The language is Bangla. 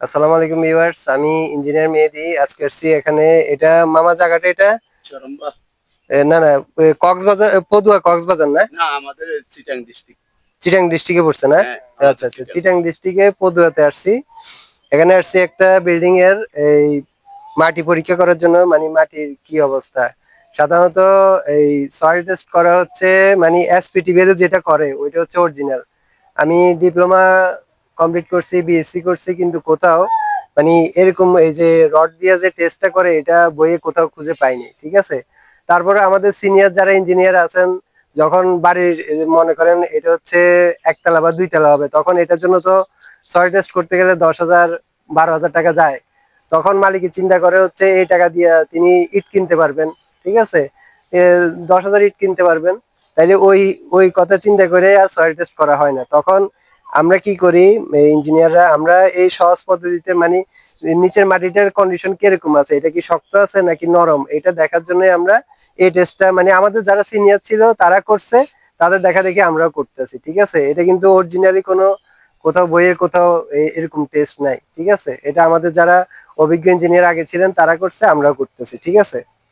আসসালামু আলাইকুম ভিউয়ার্স, আমি ইঞ্জিনিয়ার মেহেদী। আজকে আসছি এখানে। এটা মামা জায়গাটা এটা চরম্বা। না না, কক্সবাজার, পদুয়া কক্সবাজার না? না, আমাদের চিটাং ডিস্ট্রিক্ট। চিটাং ডিস্ট্রিক্টে পড়ছে না? হ্যাঁ, আচ্ছা আমাদের আচ্ছা, চিটাং। চিটাং ডিস্ট্রিক্টে পদুয়াতে আসছি। এখানে আসছি একটা বিল্ডিং এর এই মাটি পরীক্ষা করার জন্য, মানে মাটির কি অবস্থা। সাধারণত এই সয়েল টেস্ট করা হচ্ছে, মানে এসপিটি বেরো যেটা করে ওইটা হচ্ছে অরিজিনাল। আমি ডিপ্লোমা কমপ্লিট করছি, বিএসসি করছি, কিন্তু কোথাও মানে এরকম এই যে রড দিয়ে যে টেস্টটা করে এটা বইয়ে কোথাও খুঁজে পাইনি, ঠিক আছে। তারপরে আমাদের সিনিয়র যারা ইঞ্জিনিয়ার আছেন, যখন বাড়ির মনে করেন এটা হচ্ছে একতলা বা দুইতলা হবে, তখন এটার জন্য তো সয়েল টেস্ট করতে গেলে 10,000 12,000 টাকা যায়। তখন মালিক চিন্তা করে হচ্ছে এই টাকা দিয়ে তিনি ইট কিনতে পারবেন, ঠিক আছে। 10,000 ইট কিনতে পারবেন, তাইলে ওই ওই কথা চিন্তা করে আর সয়েল টেস্ট করা হয় না। তখন আমরা কি করি, ইঞ্জিনিয়াররা আমরা এই সহজ পদ্ধতিতে, মানে নিচের মাটিটার কন্ডিশন কিরকম আছে, এটা কি শক্ত আছে নাকি নরম, এটা দেখার জন্য আমরা এই টেস্টটা, মানে আমাদের যারা সিনিয়র ছিল তারা করছে, তাদের দেখা দেখি আমরাও করতেছি, ঠিক আছে। এটা কিন্তু অরিজিনালি কোনো কোথাও বইয়ের কোথাও এরকম টেস্ট নাই, ঠিক আছে। এটা আমাদের যারা অভিজ্ঞ ইঞ্জিনিয়ার আগে ছিলেন তারা করছে, আমরাও করতেছি, ঠিক আছে।